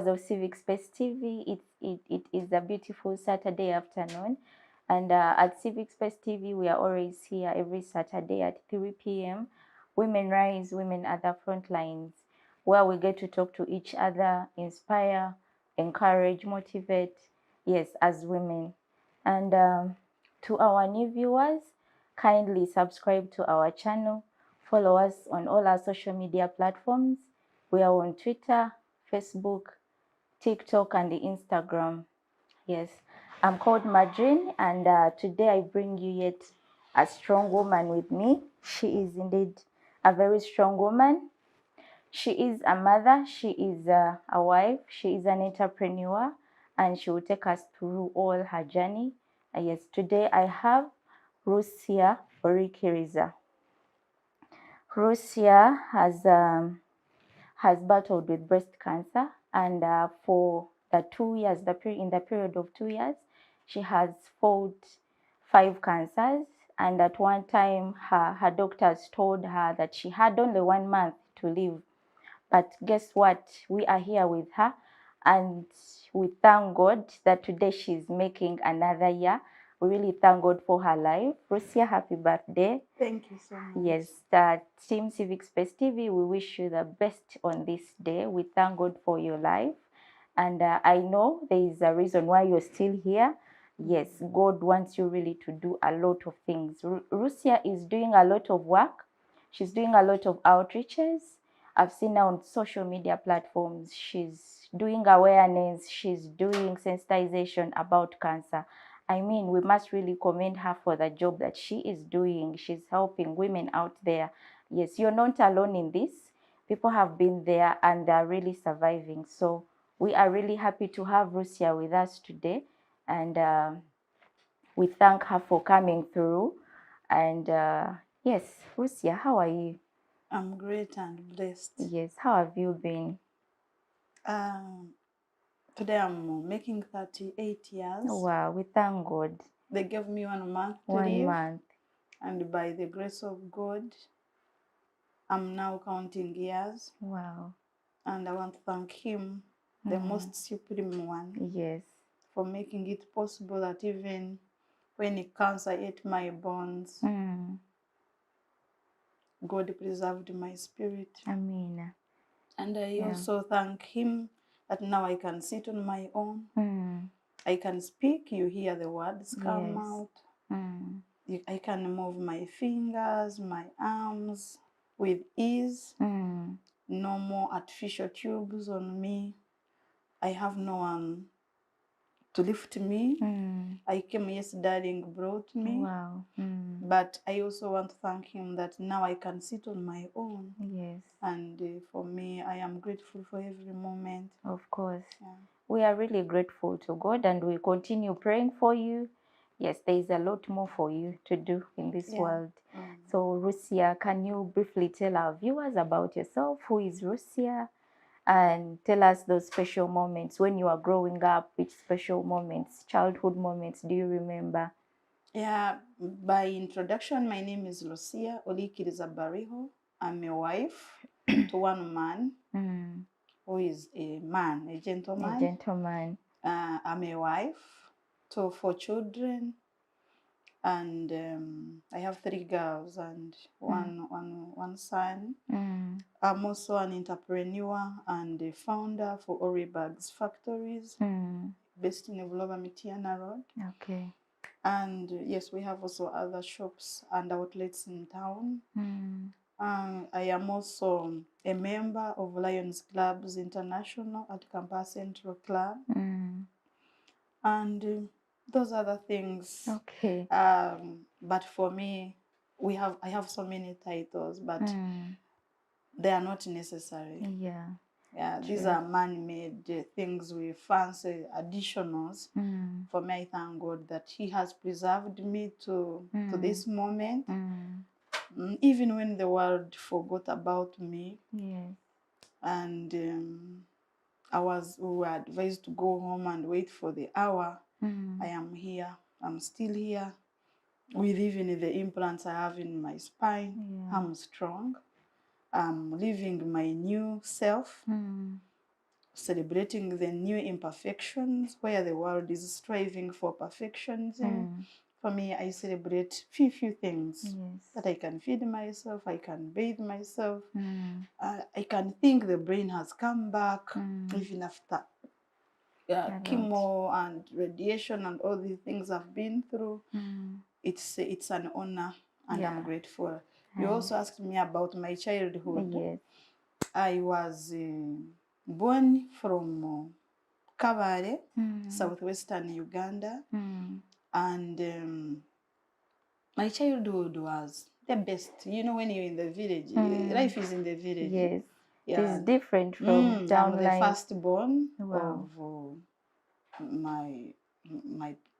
viewers of Civic Space TV. It is a beautiful Saturday afternoon. And at Civic Space TV, we are always here every Saturday at 3 p.m. Women Rise, Women at the Front Lines, where we get to talk to each other, inspire, encourage, motivate, yes, as women. And to our new viewers, kindly subscribe to our channel. Follow us on all our social media platforms. We are on Twitter, Facebook, TikTok, and Instagram. Yes, I'm called Madrine, and today I bring you yet a strong woman with me. She is indeed a very strong woman. She is a mother, she is a wife, she is an entrepreneur, and she will take us through all her journey. Yes, today I have Rusia Orikiriza. Rusia has battled with breast cancer, and for the 2 years, in the period of 2 years, she has fought 5 cancers. And at one time, her doctors told her that she had only 1 month to live. But guess what? We are here with her, and we thank God that today she's making another year. We really thank God for her life. Rusia, happy birthday. Thank you so much. Yes, Team Civic Space TV, we wish you the best on this day. We thank God for your life. And I know there is a reason why you're still here. Yes, God wants you really to do a lot of things. Rusia is doing a lot of work. She's doing a lot of outreaches. I've seen her on social media platforms. She's doing awareness. She's doing sensitization about cancer. I mean, we must really commend her for the job that she is doing. She's helping women out there. Yes, you're not alone in this. People have been there and they're really surviving. So we are really happy to have Rusia with us today. And we thank her for coming through. And yes, Rusia, how are you? I'm great and blessed. Yes, how have you been? Today I'm making 38 years. Oh, wow, we thank God. They gave me 1 month to 1 live. month. And by the grace of God, I'm now counting years. Wow. And I want to thank Him, the most supreme one, Yes. for making it possible that even when cancer ate my bones, God preserved my spirit. Amen. And I also thank Him that now I can sit on my own. I can speak, you hear the words come out. I can move my fingers, my arms with ease. No more artificial tubes on me. I have no one to lift me. I came, yes, darling brought me. Wow. But I also want to thank Him that now I can sit on my own. Yes. And for me, I am grateful for every moment. Of course. Yeah. We are really grateful to God, and we continue praying for you. Yes, there is a lot more for you to do in this world. So, Rusia, can you briefly tell our viewers about yourself? Who is Rusia? And tell us those special moments when you are growing up. Which special moments, childhood moments, do you remember? Yeah, by introduction, my name is Lucia Olikiriza Bariho. I'm a wife to one man who is a man, a gentleman. A gentleman. I'm a wife to 4 children, and I have 3 girls and one son. I'm also an entrepreneur and a founder for Ori Bags Factories, based in Evlova Mitiana Road. Okay. And yes, we have also other shops and outlets in town. I am also a member of Lions Clubs International at Campus Central Club. And those other things. Okay. But for me, I have so many titles, but they are not necessary. Yeah. Yeah, these are man-made things with fancy additionals. For me, I thank God that He has preserved me to this moment. Even when the world forgot about me. Yes. And we were advised to go home and wait for the hour. I am here. I'm still here. With even the implants I have in my spine, I'm strong. I'm living my new self. celebrating the new imperfections where the world is striving for perfectionism. For me, I celebrate few things. That I can feed myself, I can bathe myself, I can think the brain has come back even after chemo and radiation and all these things I've been through. It's an honor, and I'm grateful. You also asked me about my childhood. Yes. I was born from Kabale, southwestern Uganda, and my childhood was the best. You know, when you're in the village, life is in the village. Yes. Yeah. It is different from town I'm the life. firstborn of my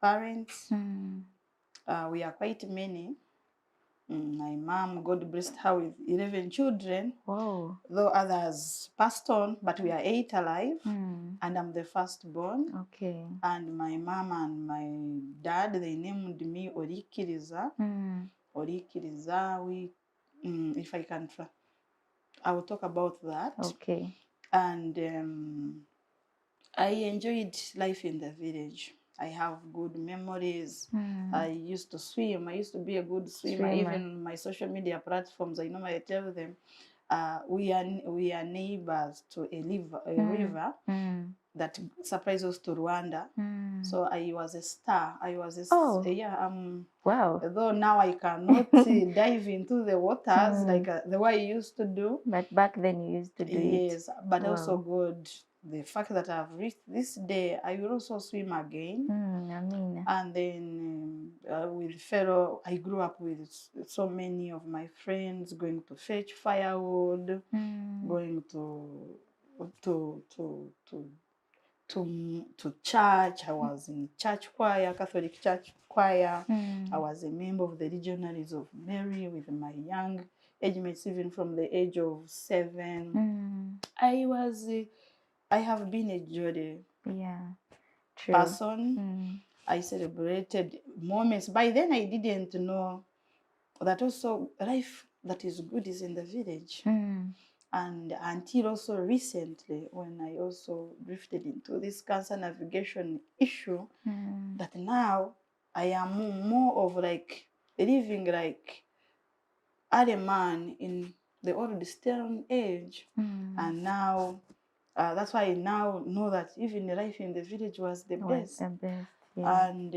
parents. We are quite many. My mom, God blessed her with 11 children. Wow. Though others passed on, but we are 8 alive. And I'm the firstborn. Okay. And my mom and my dad, they named me Orikiriza. Orikiriza, if I can try, I will talk about that. Okay. And I enjoyed life in the village. I have good memories. I used to swim. I used to be a good swimmer. Even my social media platforms, I normally tell them, we are neighbors to a river that supplies us to Rwanda. So I was a star. I was wow. Though now I cannot dive into the waters like the way I used to do. But back then you used to do it. Yes, but also good. The fact that I've reached this day, I will also swim again. And then I grew up with so many of my friends going to fetch firewood, going to church. I was in church choir, Catholic church choir. I was a member of the Legionaries of Mary with my young age mates, even from the age of 7. I have been a jolly person. I celebrated moments. By then I didn't know that also life that is good is in the village. And until also recently, when I also drifted into this cancer navigation issue, that now I am more of like living like a man in the old stern age. And now that's why I now know that even life in the village was the best. And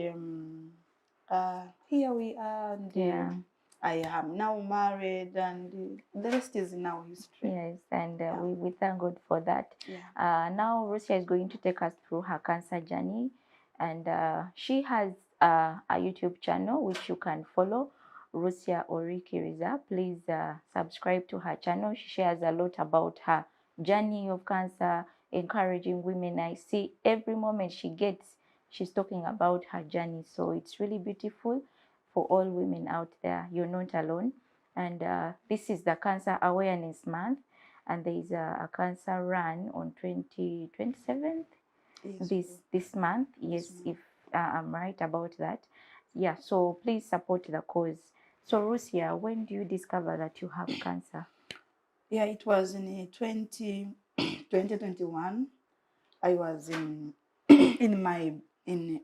here we are, and I am now married, and the rest is now history. Yes, and we thank God for that. Now Rusia is going to take us through her cancer journey, and she has a YouTube channel which you can follow, Rusia Orikiriza. Please subscribe to her channel. She shares a lot about her journey of cancer, encouraging women. I see every moment she gets, she's talking about her journey. So it's really beautiful for all women out there. You're not alone. And this is the Cancer Awareness Month, and there is a cancer run on 27th this month. Yes, if I'm right about that. Yeah, so please support the cause. So Rusia, when do you discover that you have cancer? Yeah, it was in 2021. I was in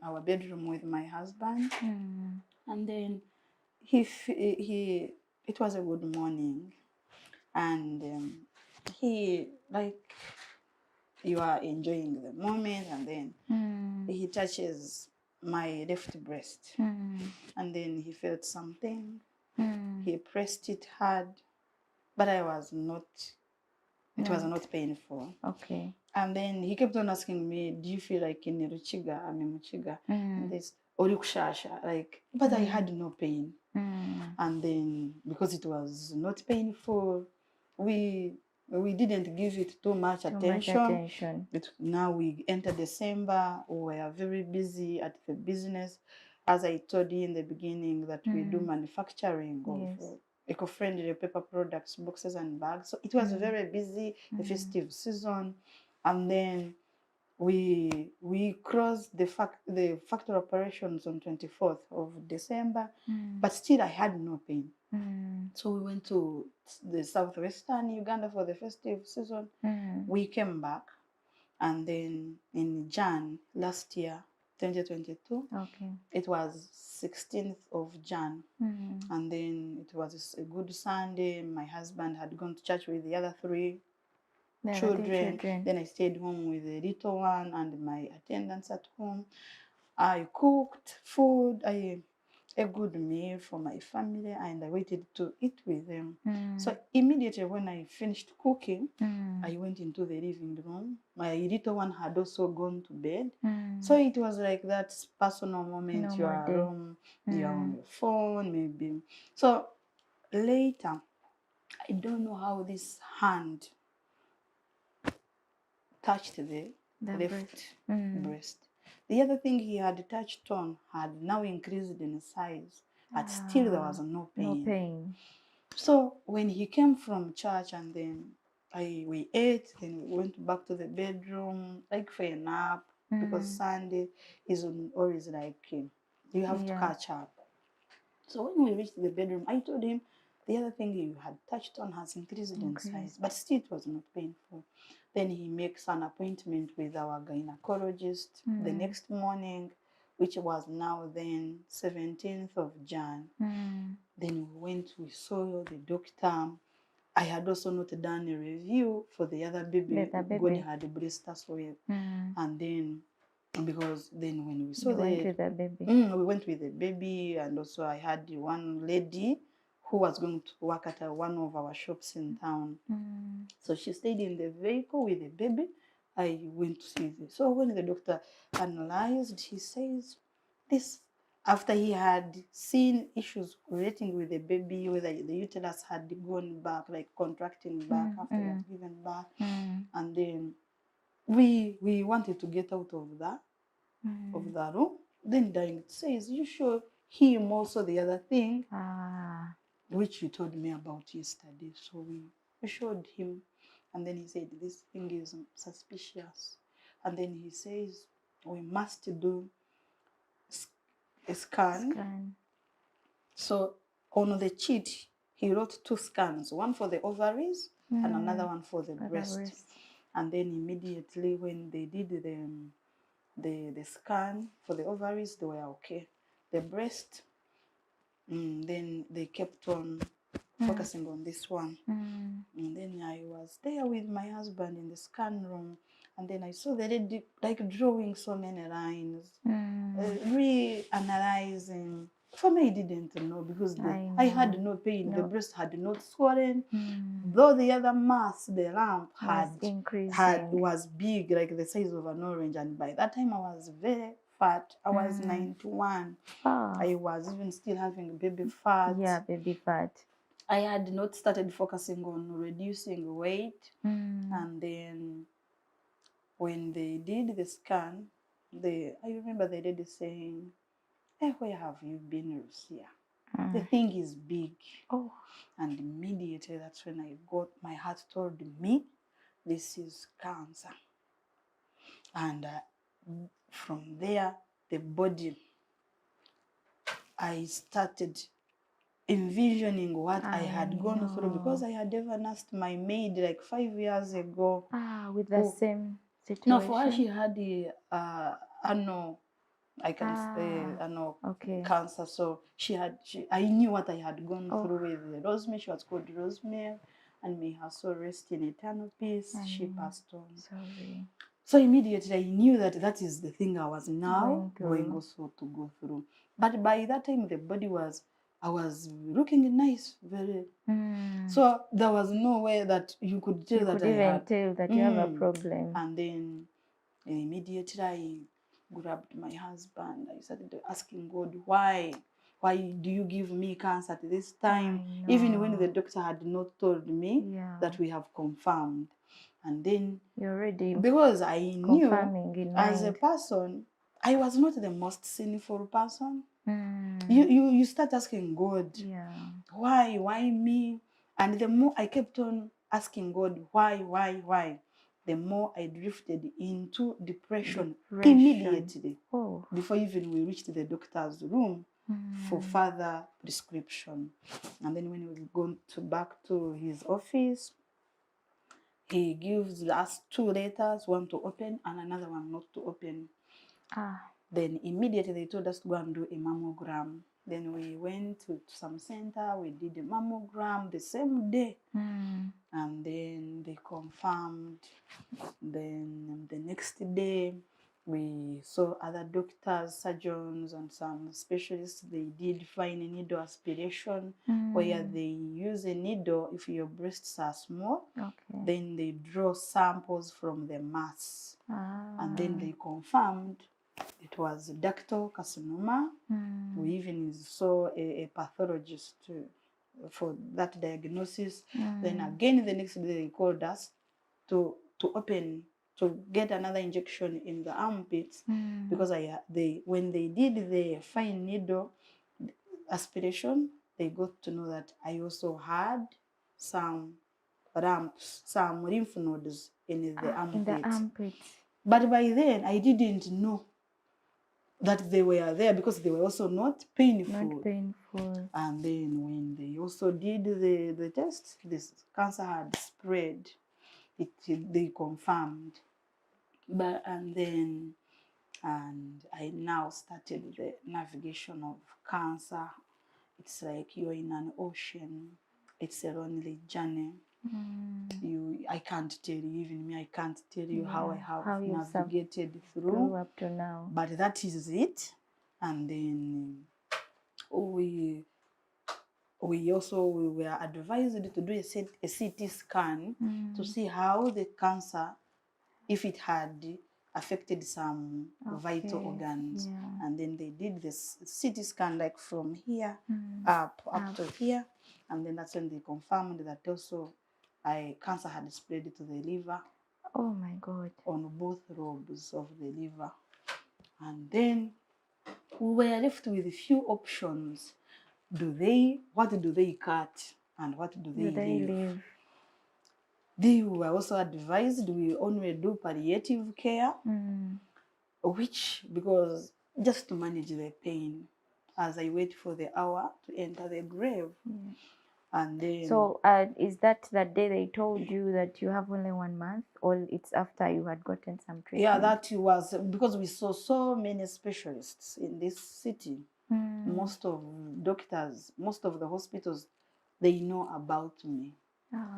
our bedroom with my husband, and then it was a good morning, and he, like, you are enjoying the moment, and then he touches my left breast, and then he felt something. He pressed it hard, but it was not painful. Okay. And then he kept on asking me, do you feel like in Ruchiga? I'm in Ruchiga. This Orikushasha, like, but I had no pain. And then because it was not painful, we didn't give it too much attention. But now we enter December, we are very busy at the business. As I told you in the beginning, that we do manufacturing of eco-friendly paper products, boxes and bags. So it was very busy, the festive season. And then we closed the factory operations on 24th of December, but still I had no pain. So we went to the southwestern Uganda for the festive season. We came back, And then in Jan last year, 2022, it was 16th of Jan. And then it was a good Sunday. My husband had gone to church with the other three children. Then I stayed home with the little one and my attendants at home. I cooked food, a good meal for my family, and I waited to eat with them. So immediately when I finished cooking, I went into the living room. My little one had also gone to bed. So it was like that personal moment. You are home, you are on your phone, maybe. So later, I don't know how this hand touched the left breast. The other thing he had touched on had now increased in size, but still there was no pain. So when he came from church and then we ate, then we went back to the bedroom, like for a nap, because Sunday is always like you have to catch up. So when we reached the bedroom, I told him the other thing you had touched on has increased in size, but still it was not painful. Then he makes an appointment with our gynecologist the next morning, which was now then 17th of Jan. Then we saw the doctor. I had also not done a review for the other baby. God had blessed us with. And then, because then when we saw we went with the baby, and also I had one lady who was going to work at one of our shops in town. So she stayed in the vehicle with the baby. I went to see this. So when the doctor analyzed, he says this, after he had seen issues relating with the baby, whether the uterus had gone back, like contracting back after he had given birth, and then we wanted to get out of that room. Then it says, you show him also the other thing, which you told me about yesterday. So we showed him, and then he said, this thing is suspicious. And then he says, we must do a scan. So on the sheet, he wrote 2 scans, one for the ovaries and another one for the breast. And then immediately when they did the scan for the ovaries, they were okay. The breast, then they kept on focusing on this one. And then I was there with my husband in the scan room, and then I saw the lady like drawing so many lines, reanalyzing. For me, I didn't know, because I had no pain. The breast had not swollen, though the other mass, the lump was big, like the size of an orange. And by that time, I was very fat. I was 91. I was even still having baby fat. Yeah, baby fat. I had not started focusing on reducing weight. And then when they did the scan, I remember the lady saying, hey, where have you been, Lucia? The thing is big. And immediately that's when my heart told me, this is cancer. And from there, the body, I started envisioning what I had gone through, because I had ever nursed my maid like 5 years ago. With the same situation? No, for her, she had the cancer. So I knew what I had gone through with Rosemary. She was called Rosemary, and may her soul rest in eternal peace. She passed on. Sorry. So immediately I knew that is the thing I was now going also to go through. But by that time, the body I was looking nice, very. So there was no way that you could tell that you have a problem. And then immediately I grabbed my husband. I started asking God, why do you give me cancer at this time? Even when the doctor had not told me that we have confirmed. And then you're already, because I knew as a person, I was not the most sinful person. You start asking God, why me? And the more I kept on asking God, why, the more I drifted into depression. Immediately. Before even we reached the doctor's room for further prescription. And then when we back to his office, he gives us 2 letters, one to open and another one not to open. Then immediately they told us to go and do a mammogram. Then we went to some center, we did a mammogram the same day. And then they confirmed. Then the next day, we saw other doctors, surgeons, and some specialists. They did fine needle aspiration, where they use a needle if your breasts are small. Then they draw samples from the mass. And then they confirmed it was ductal carcinoma. We even saw a pathologist for that diagnosis. Then again, the next day they called us to get another injection in the armpits, because when they did the fine needle aspiration, they got to know that I also had some ramps, some lymph nodes in the armpit. But by then I didn't know that they were there, because they were also not painful. And then when they also did the test, this cancer had spread. They confirmed. And I now started the navigation of cancer. It's like you're in an ocean. It's a lonely journey. I can't tell you, even me, I can't tell you how I have navigated through up to now. But that is it. And then we were advised to do a CT scan to see how the cancer, if it had affected some vital organs. And then they did this CT scan, like from here up to here. And then that's when they confirmed that also cancer had spread to the liver. Oh my God. On both lobes of the liver. And then we were left with a few options. What do they cut and what do they leave? They were also advised we only do palliative care, which, because just to manage the pain as I wait for the hour to enter the grave. And then, so is that the day they told you that you have only 1 month, or it's after you had gotten some treatment? Yeah, that was because we saw so many specialists in this city. Most of doctors, most of the hospitals, they know about me.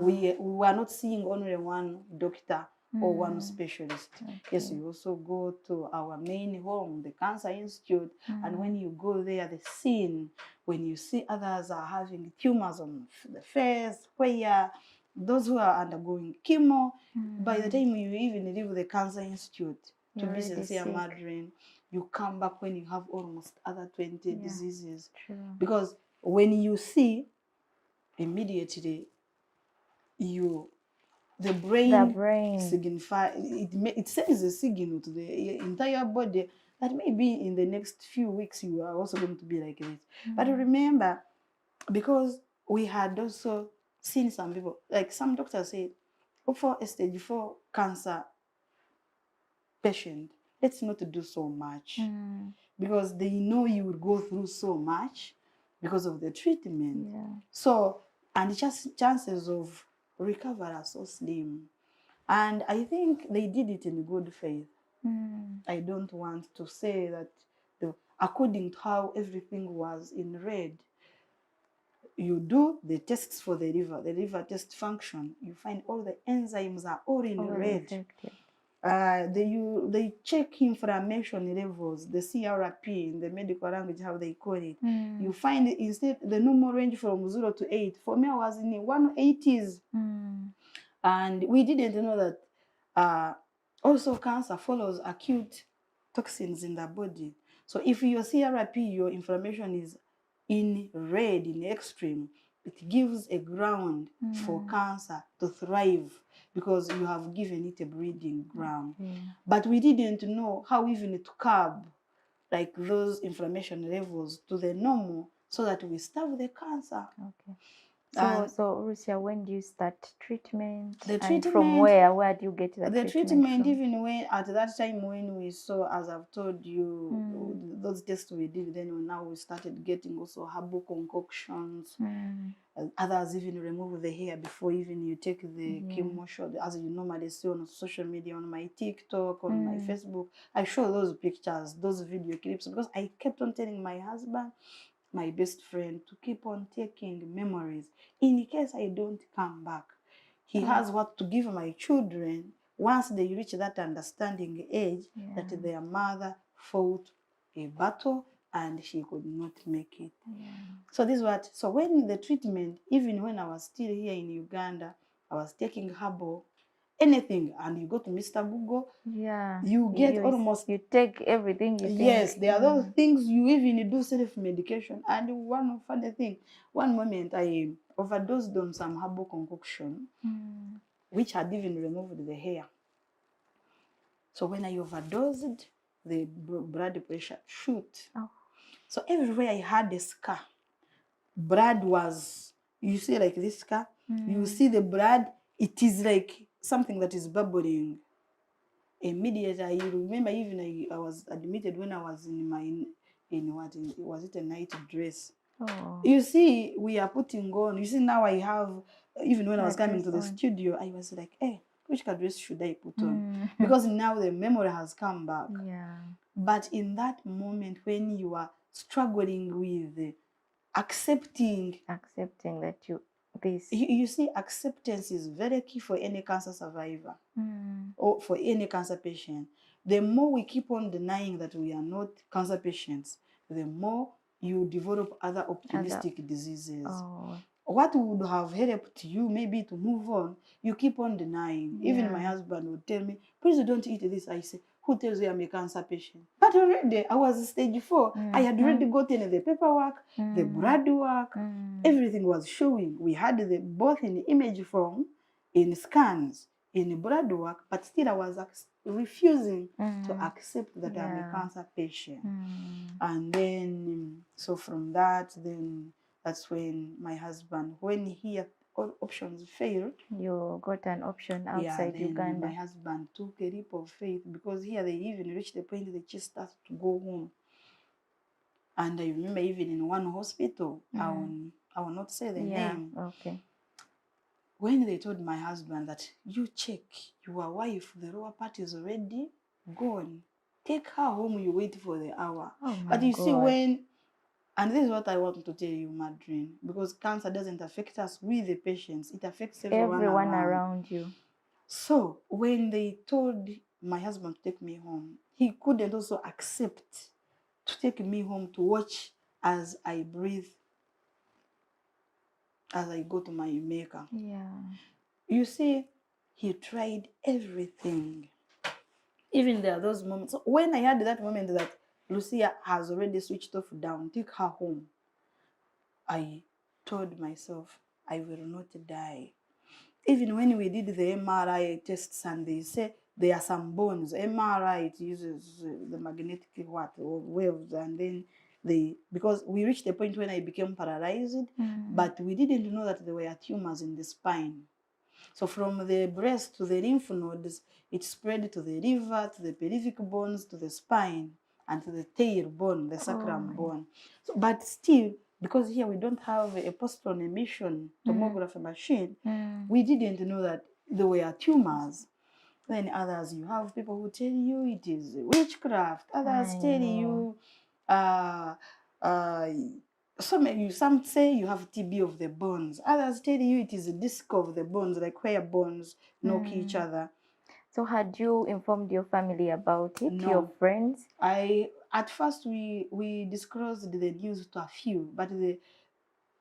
We were not seeing only one doctor or one specialist. Yes, you also go to our main home, the Cancer Institute, and when you go there, the scene, when you see others are having tumors on the face, where those who are undergoing chemo, by the time you even leave the Cancer Institute, to be sincere, Madeline, you come back when you have almost other 20 diseases. Because when you see, immediately, the brain signifies, it sends a signal to the entire body that maybe in the next few weeks you are also going to be like this. But remember, because we had also seen some people, like some doctors say, for a stage 4 cancer patient, let's not do so much, because they know you will go through so much because of the treatment. So, and just chances of recovery are so slim. And I think they did it in good faith. I don't want to say that according to how everything was in red. You do the tests for the liver test function, you find all the enzymes are all in red. They check inflammation levels, the CRP in the medical language, how they call it. You find it, instead the normal range from 0 to 8. For me, I was in the 180s. And we didn't know that also cancer follows acute toxins in the body. So if your CRP, your inflammation is in red, in extreme, it gives a ground for cancer to thrive, because you have given it a breeding ground. But we didn't know how even to curb like those inflammation levels to the normal, so that we starve the cancer. So, Rusia, when do you start treatment? The and from treatment, where do you get the treatment from? even when at that time when we saw, as I've told you, those tests we did, then now we started getting also herbal concoctions. Others even remove the hair before even you take the chemo shot, as you normally see on social media, on my TikTok, on my Facebook. I show those pictures, those video clips, because I kept on telling my husband, my best friend, to keep on taking memories in case I don't come back. He has what to give my children once they reach that understanding age that their mother fought a battle and she could not make it. So this is what, so when the treatment, even when I was still here in Uganda, I was taking herbal, anything, and you go to Mr. Google, you get almost, you take everything you yes, think. there are those things you even do self-medication. And one funny thing, one moment I overdosed on some herbal concoction, which had even removed the hair. So when I overdosed, the blood pressure shoot. So everywhere I had a scar, blood was, you see like this scar, you see the blood, it is like something that is bubbling. Immediately, I remember even I was admitted when I was in my, was it a night dress? You see, we are putting on, you see now I have, even when I was coming to the studio, I was like, hey, which dress should I put on? Because now the memory has come back. But in that moment when you are struggling with accepting that you see, acceptance is very key for any cancer survivor or for any cancer patient. The more we keep on denying that we are not cancer patients, the more you develop other opportunistic diseases. What would have helped you maybe to move on, you keep on denying. Even my husband would tell me, please don't eat this. I say, who tells you I'm a cancer patient? But already I was stage 4. I had already gotten the paperwork, the blood work, everything was showing. We had the both in image form, in scans, in blood work, but still I was refusing to accept that I'm a cancer patient. And then, so from that, then that's when my husband, when he had all options failed, you got an option outside Uganda. My husband took a leap of faith, because here they even reached the point they just started to go home. And I remember even in one hospital, I will not say the name. When they told my husband that, you check your wife, the lower part is already gone. Take her home, you wait for the hour. But you see, when, and this is what I want to tell you, Madrine, because cancer doesn't affect us, we the patients, it affects everyone around you. So when they told my husband to take me home, he couldn't also accept to take me home to watch as I breathe, as I go to my maker. You see, he tried everything. Even there are those moments. So when I had that moment that Lucia has already switched off down, take her home, I told myself, I will not die. Even when we did the MRI tests and they say there are some bones, MRI, it uses the magnetic waves, and then because we reached the point when I became paralyzed, but we didn't know that there were tumors in the spine. So from the breast to the lymph nodes, it spread to the liver, to the pelvic bones, to the spine, and to the tail bone, the sacrum bone. So, but still, because here we don't have a positron emission tomography machine, we didn't know that there were tumors. Then others, you have people who tell you it is witchcraft. Others tell you, some say you have TB of the bones. Others tell you it is a disc of the bones, like where bones knock each other. So had you informed your family about it, your friends? At first we disclosed the news to a few, but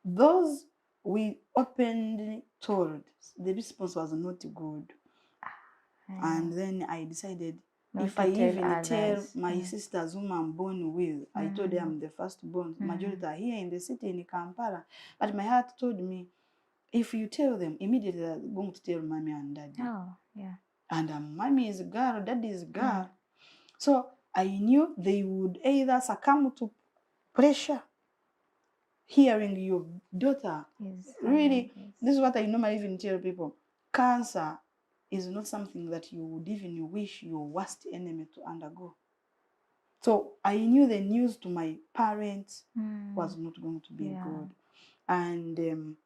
those we openly told, the response was not good. And then I decided, if I even tell my sisters whom I'm born with, I told them I'm the firstborn, majority are here in the city in Kampala. But my heart told me, if you tell them, immediately they're going to tell mommy and daddy. And mommy is girl, daddy is girl. So I knew they would either succumb to pressure hearing your daughter. Yes, Really, yes. this is what I normally even tell people. Cancer is not something that you would even wish your worst enemy to undergo. So I knew the news to my parents was not going to be good. And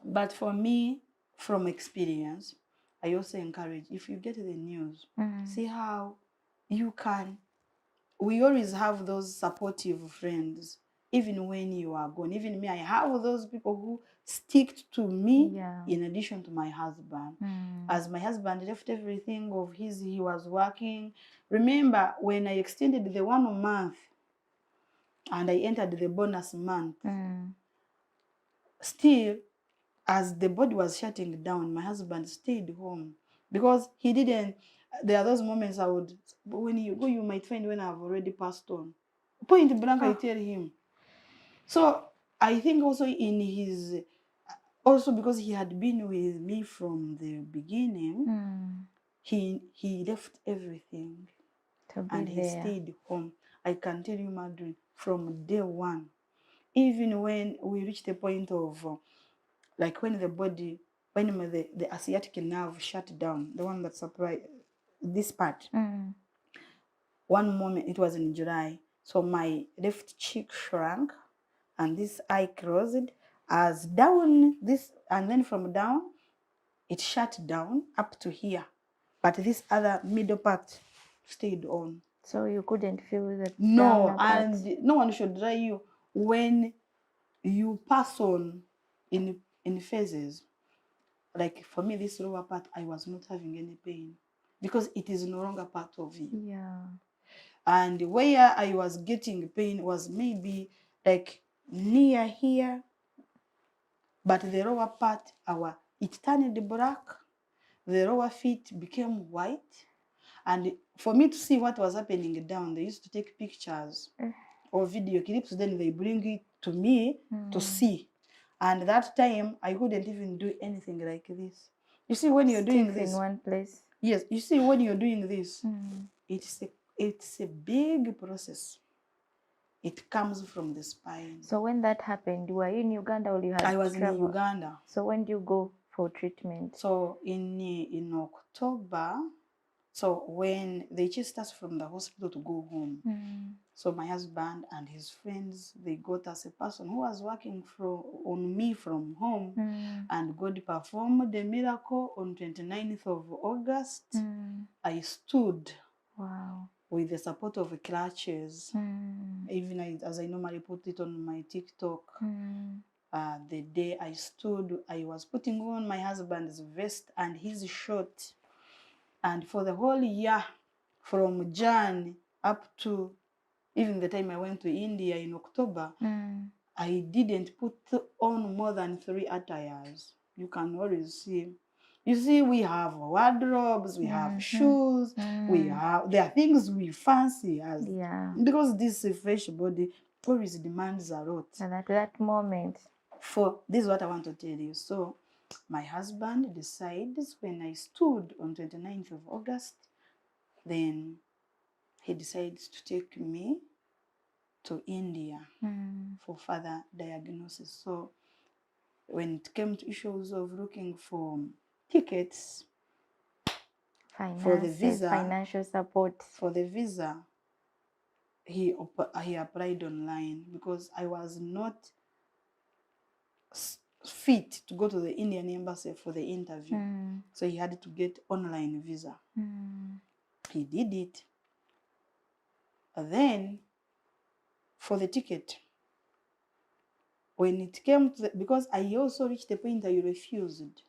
but for me, from experience, I also encourage, if you get the news, see how you can. We always have those supportive friends, even when you are gone. Even me, I have those people who stick to me in addition to my husband. As my husband left everything of his, he was working. Remember, when I extended the 1 month and I entered the bonus month, still, as the body was shutting down, my husband stayed home because he didn't. There are those moments I would, when you go, you might find when I've already passed on. Point blank, I tell him. So I think also in his, also because he had been with me from the beginning, he left everything and he stayed home. I can tell you, Madrid, from day one, even when we reached the point of, like when the body, when the sciatic nerve shut down, the one that supplies this part. One moment, it was in July, so my left cheek shrank and this eye closed as down this, and then from down, it shut down up to here. But this other middle part stayed on. So you couldn't feel the no, and no one should try you when you pass on in phases. Like for me, this lower part, I was not having any pain because it is no longer part of you. And where I was getting pain was maybe like near here, but the lower part, it turned black. The lower feet became white. And for me to see what was happening down, they used to take pictures or video clips, then they bring it to me to see. And that time, I couldn't even do anything like this. You see, when you're doing this, in one place. Yes, you see, when you're doing this, it's a big process. It comes from the spine. So when that happened, you were in Uganda or you had I was traveled? in Uganda. So when do you go for treatment? So in October, so when they chased us from the hospital to go home, so my husband and his friends, they got us a person who was working on me from home, and God performed the miracle on 29th of August. I stood with the support of crutches, even as I normally put it on my TikTok. The day I stood, I was putting on my husband's vest and his shirt. And for the whole year, from Jan up to even the time I went to India in October, I didn't put on more than 3 attires. You can always see. You see, we have wardrobes, we have shoes, there are things we fancy as, because this fresh body always demands a lot. And at that moment, this is what I want to tell you. So my husband decides, when I stood on 29th of August, then he decides to take me to India for further diagnosis. So when it came to issues of looking for tickets, for the visa, financial support, for the visa, he applied online because I was not fit to go to the Indian embassy for the interview. So he had to get online visa. He did it. Then for the ticket, when it came to because I also reached the point I refused.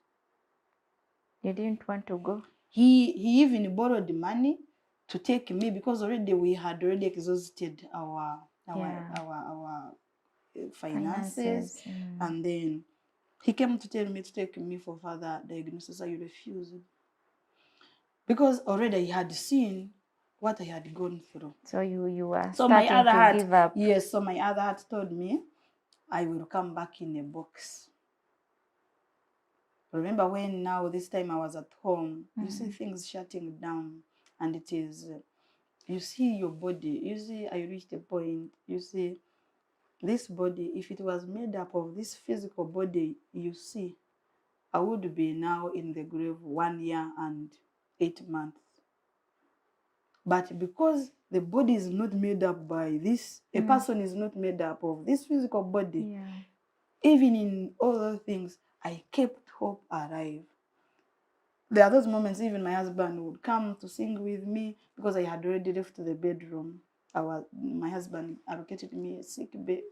You didn't want to go? He even borrowed money to take me because already we had already exhausted our finances. And then he came to tell me to take me for further diagnosis. I refused because already I had seen what I had gone through. So you were starting to give up. Yes, so my other heart told me, I will come back in a box. Remember when now this time I was at home, you see things shutting down, and it is, you see your body, you see I reached a point, you see this body, if it was made up of this physical body you see, I would be now in the grave 1 year and 8 months. But because the body is not made up by this, a person is not made up of this physical body, even in all those things, I kept hope alive. There are those moments even my husband would come to sing with me because I had already left the bedroom. My husband allocated me a sick bed,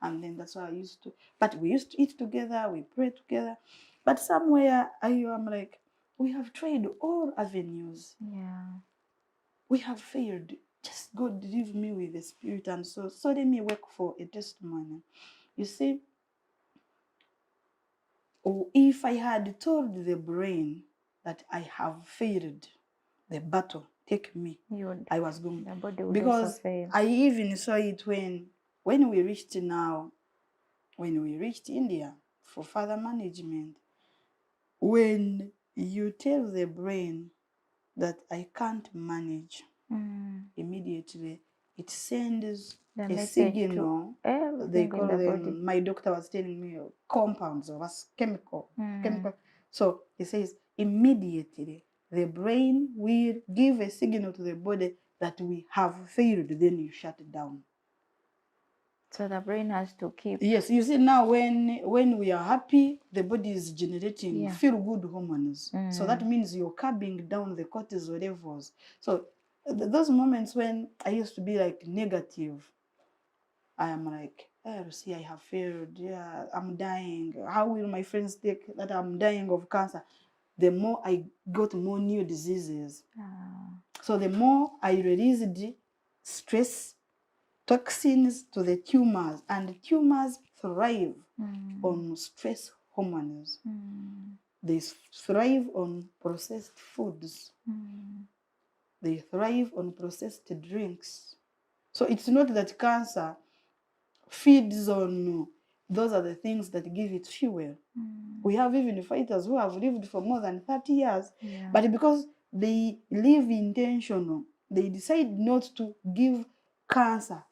and then that's what I used to. But we used to eat together, we pray together. But somewhere I am like, we have tried all avenues. We have failed. Just God leave me with the Spirit, and so let me work for a testimony. You see, if I had told the brain that I have failed the battle, take me, I was going. The body would because also fail. I even saw it when we reached India for further management. When you tell the brain that I can't manage, immediately it sends a signal. They call them, my doctor was telling me, compounds or chemical. So he says immediately the brain will give a signal to the body that we have failed, then you shut it down. So the brain has to keep. Yes, you see now when we are happy, the body is generating feel-good hormones. So that means you're curbing down the cortisol levels. So those moments when I used to be like negative, I am like, oh, see, I have failed. Yeah, I'm dying. How will my friends take that I'm dying of cancer? The more I got more new diseases. So the more I released stress toxins to the tumors, and tumors thrive on stress hormones. They thrive on processed foods. They thrive on processed drinks. So it's not that cancer feeds on those are the things that give it fuel. We have even fighters who have lived for more than 30 years, but because they live intentional, they decide not to give cancer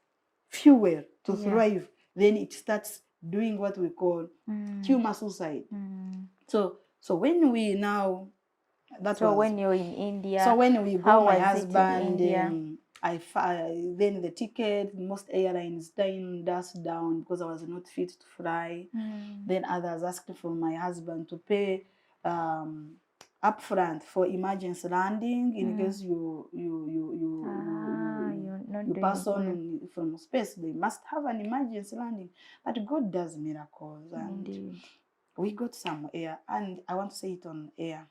fuel to thrive, then it starts doing what we call tumor suicide. So when we now, when you're in India, so when we go, my husband, then the ticket, most airlines turned us down because I was not fit to fly. Then others asked for my husband to pay upfront for emergency landing in case you pass on from space. They must have an emergency landing. But God does miracles, and indeed, we got some air, and I want to say it on air.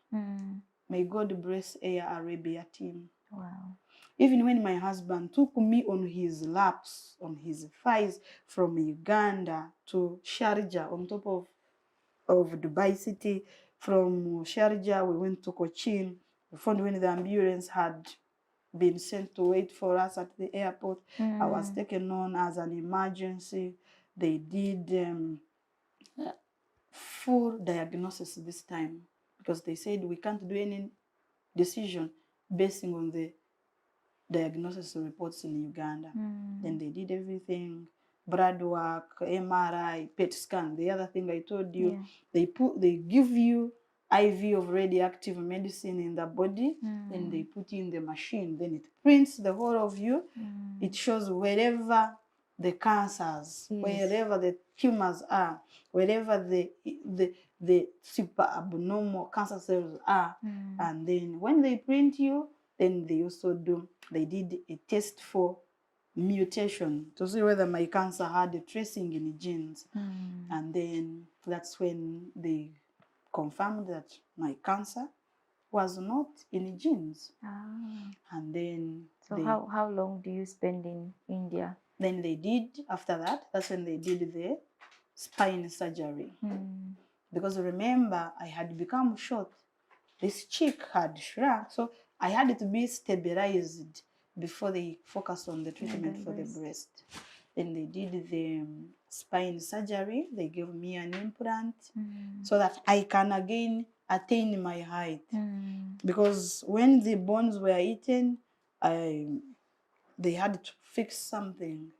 May God bless Air Arabia team. Wow. Even when my husband took me on his laps, on his thighs, from Uganda to Sharjah, on top of Dubai City. From Sharjah, we went to Cochin. We found when the ambulance had been sent to wait for us at the airport. I was taken on as an emergency. They did full diagnosis this time, because they said we can't do any decision basing on the diagnosis reports in Uganda. Then they did everything, blood work, MRI, PET scan. The other thing I told you, they give you IV of radioactive medicine in the body, then they put in the machine, then it prints the whole of you. It shows wherever the cancers, wherever the tumors are, wherever the super abnormal cancer cells are. And then when they print you, then they did a test for mutation to see whether my cancer had a tracing in the genes. And then that's when they confirmed that my cancer was not in the genes. And then how long do you spend in India? Then they did, after that, that's when they did the spine surgery. Because remember, I had become short. This cheek had shrunk, so I had to be stabilized before they focused on the treatment for the breast. Then they did the spine surgery. They gave me an implant so that I can again attain my height. Because when the bones were eaten, they had to fix something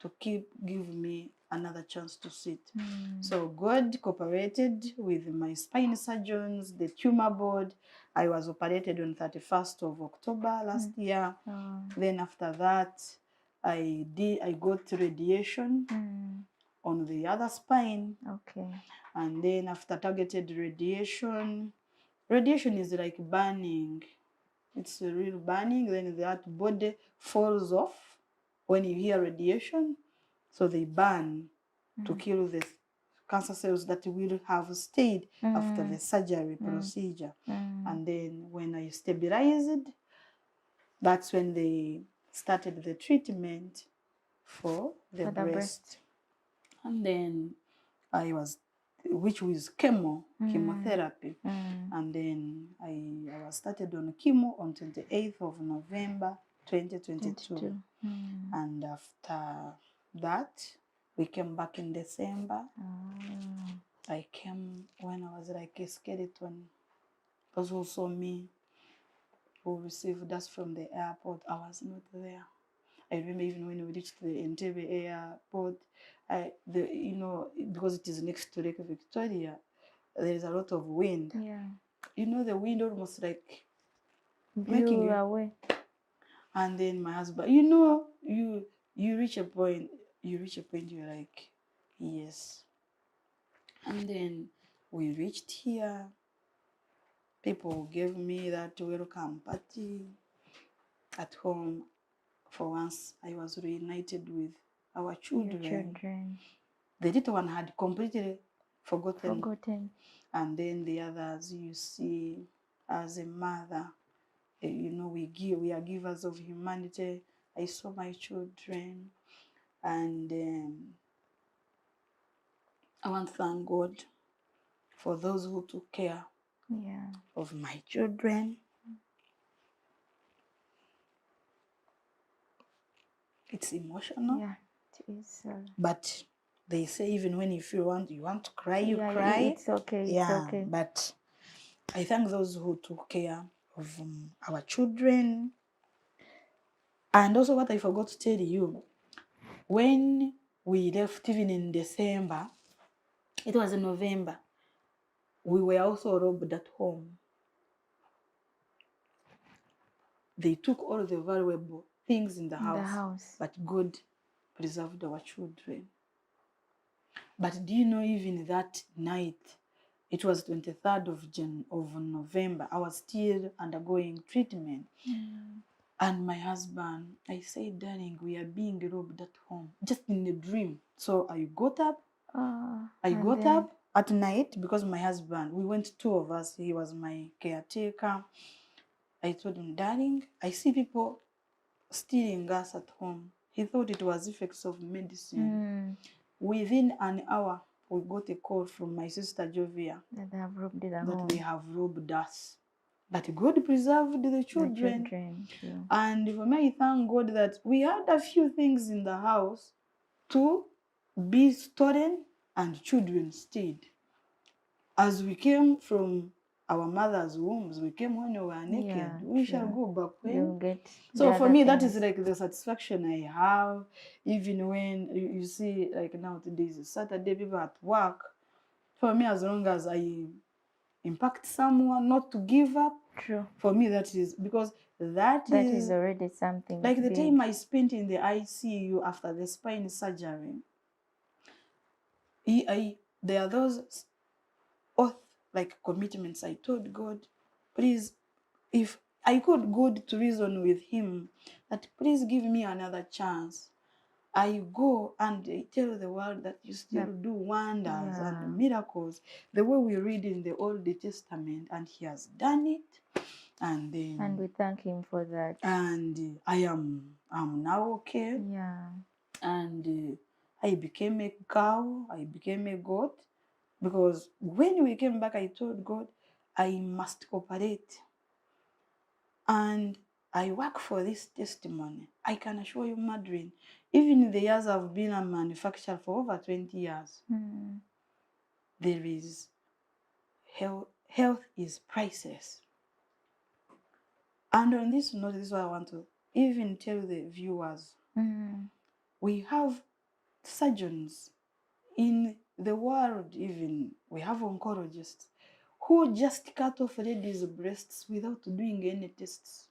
to give me another chance to sit. So God cooperated with my spine surgeons, the tumor board. I was operated on 31st of October last year. Then after that, I got radiation on the other spine. And then after targeted radiation is like burning. It's a real burning. Then that body falls off when you hear radiation. So they burn to kill the cancer cells that will have stayed after the surgery procedure. And then when I stabilized, that's when they started the treatment for the breast. And then which was chemotherapy. And then I was started on chemo on 28th of November 2022. And after that, we came back in December. I came when I was like a skeleton. It was also me who received us from the airport. I was not there. I remember even when we reached the Entebbe airport, because it is next to Lake Victoria, there is a lot of wind. The wind almost like making you away. And then my husband, you reach a point, you're like, yes. And then we reached here. People gave me that welcome party at home. For once, I was reunited with our children. The little one had completely forgotten. And then the others, you see, as a mother, we are givers of humanity. I saw my children, and I want to thank God for those who took care of my children. It's emotional. Yeah, it is. But they say even when you want to cry, you cry. It's okay. It's okay. But I thank those who took care of our children. And also what I forgot to tell you, when we left even in December, it was in November, we were also robbed at home. They took all the valuable things in the house. But God preserved our children. But do you know, even that night, it was 23rd of November, I was still undergoing treatment. And my husband, I said, darling, we are being robbed at home, just in a dream. So I got up. I got up at night because my husband, we went, two of us, he was my caretaker. I told him, darling, I see people stealing gas at home. He thought it was effects of medicine. Within an hour, we got a call from my sister Jovia that they have robbed they have robbed us. But God preserved the children. True. And for me, I thank God that we had a few things in the house to be stolen and children stayed. As we came from our mother's wombs, we came when we were naked. We shall go back when. So for me, that is like the satisfaction I have. Even when you see, like now today is Saturday, people at work. For me, as long as I impact someone, not to give up. True. For me, that is because that is already something. Like the time I spent in the ICU after the spine surgery. There are those commitments I told God, please, if I could go to reason with him that please give me another chance. I go and I tell the world that you still do wonders and miracles the way we read in the Old Testament, and he has done it. And we thank him for that. And I'm now okay. Yeah. And I became a cow. I became a goat. Because when we came back, I told God, I must cooperate. And I work for this testimony. I can assure you, Madrid, even in the years I've been a manufacturer for over 20 years, there is health is priceless. And on this note, this is what I want to even tell the viewers. We have surgeons in the world, even we have oncologists who just cut off ladies' breasts without doing any tests.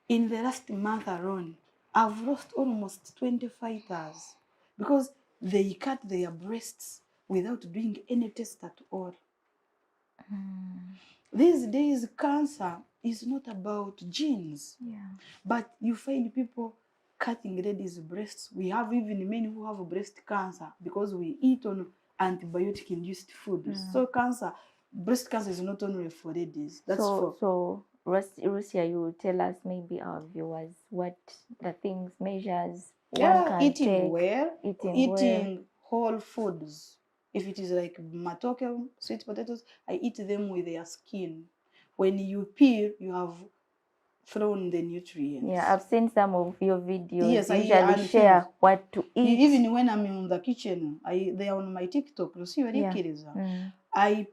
In the last month alone, I've lost almost 20 fighters because they cut their breasts without doing any test at all. These days, cancer is not about genes, but you find people cutting ladies' breasts. We have even men who have breast cancer because we eat on antibiotic-induced food. So breast cancer is not only for ladies. So Rusia, you will tell us, maybe our viewers, what the things, measures one can eating take. well, Eating well. whole foods. If it is like matoke, sweet potatoes, I eat them with their skin. When you peel, you have thrown the nutrients. Yeah, I've seen some of your videos. Yes, you usually share what to eat. Even when I'm in the kitchen, they are on my TikTok. I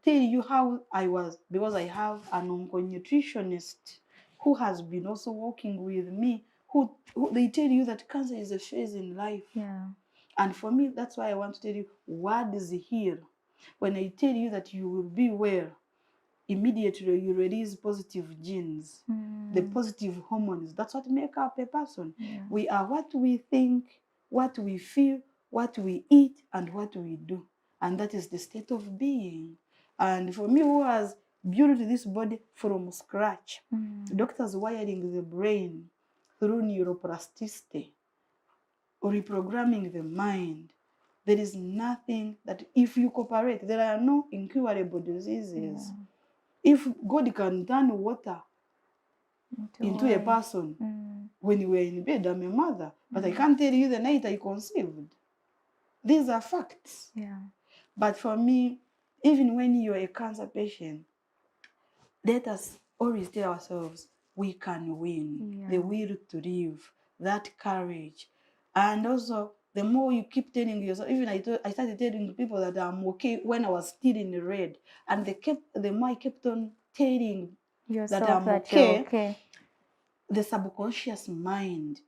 tell you how I was, because I have an onco-nutritionist who has been also working with me, who they tell you that cancer is a phase in life. And for me, that's why I want to tell you what is here. When I tell you that you will be well, immediately you release positive genes, the positive hormones. That's what make up a person. We are what we think, what we feel, what we eat, and what we do. And that is the state of being. And for me, who has built this body from scratch, doctors wiring the brain through neuroplasticity, reprogramming the mind, there is nothing that if you cooperate, there are no incurable diseases. If God can turn water into a person, when you were in bed, I'm a mother, but I can't tell you the night I conceived. These are facts. But for me, even when you're a cancer patient, let us always tell ourselves, we can win. The will to live, that courage. And also, the more you keep telling yourself, even I started telling people that I'm okay when I was still in the red. And the more I kept on telling yourself that I'm okay, the subconscious mind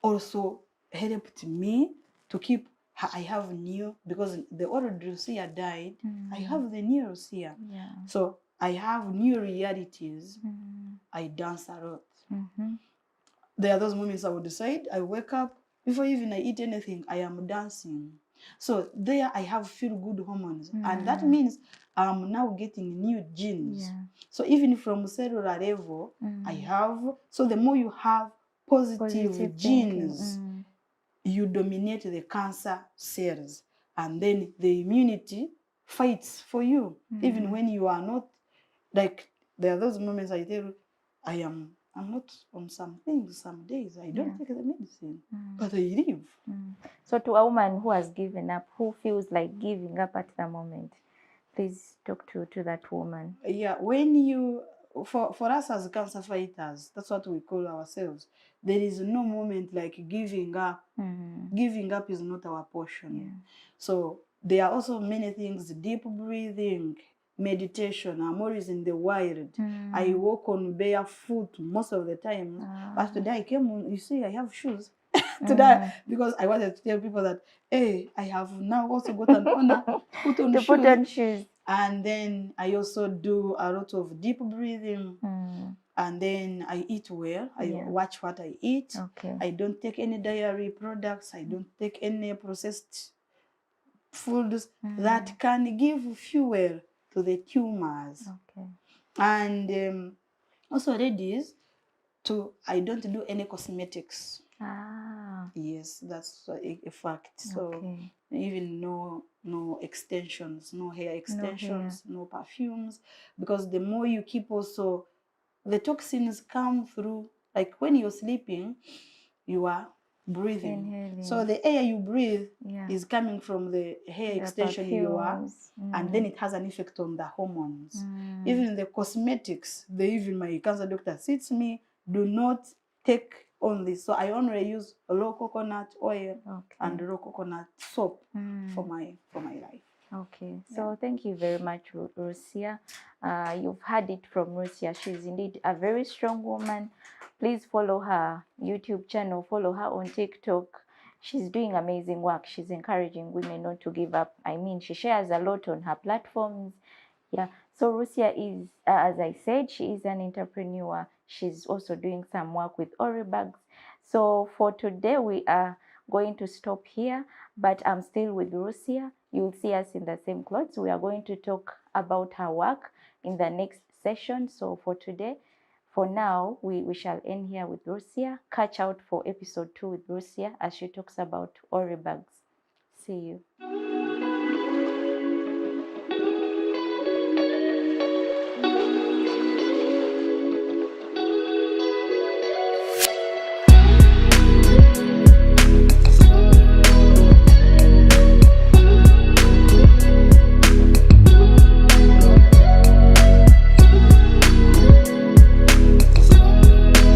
also helped me to keep. I have new, because the old Rusia died, I have the new Rusia. So I have new realities. I dance a lot. There are those moments I would decide, I wake up, before even I eat anything, I am dancing. So there I have feel good hormones. And that means I'm now getting new genes. So even from cellular level, I have, so the more you have positive genes, you dominate the cancer cells. And then the immunity fights for you. Even when you are not, like, there are those moments I tell you, I'm not on some things, some days. I don't take the medicine, but I live. So to a woman who has given up, who feels like giving up at the moment, please talk to that woman. Yeah, when you, for us as cancer fighters, that's what we call ourselves. There is no moment like giving up. Giving up is not our portion. So there are also many things: deep breathing, meditation. I'm always in the wild. I walk on barefoot most of the time. But today I came on, you see, I have shoes. Today, because I wanted to tell people that, hey, I have now also got an honor to put on shoes. And then I also do a lot of deep breathing. And then I eat well. I watch what I eat. I don't take any dairy products. I don't take any processed foods that can give fuel to the tumors. And also, ladies, I don't do any cosmetics. Yes, that's a fact. So even no extensions, no hair extensions, no perfumes, because the more you keep also, the toxins come through, like when you're sleeping, you are breathing. Inhaling. So the air you breathe is coming from the hair extension perfumes. You are, and then it has an effect on the hormones. Even the cosmetics, even my cancer doctor sits me, do not take on this. So I only use raw coconut oil and raw coconut soap for my life. So thank you very much, Rusia. You've heard it from Rusia. She's indeed a very strong woman. Please follow her YouTube channel, follow her on TikTok. she's doing amazing work. She's encouraging women not to give up. I mean, she shares a lot on her platforms. Yeah. So Rusia is, as I said, she is an entrepreneur. She's also doing some work with Ori bags. So for today, we are going to stop here, but I'm still with Rusia. You'll see us in the same clothes. We are going to talk about her work in the next session. So for today, for now, we shall end here with Rusia. Catch out for episode 2 with Rusia as she talks about Ori bags. See you.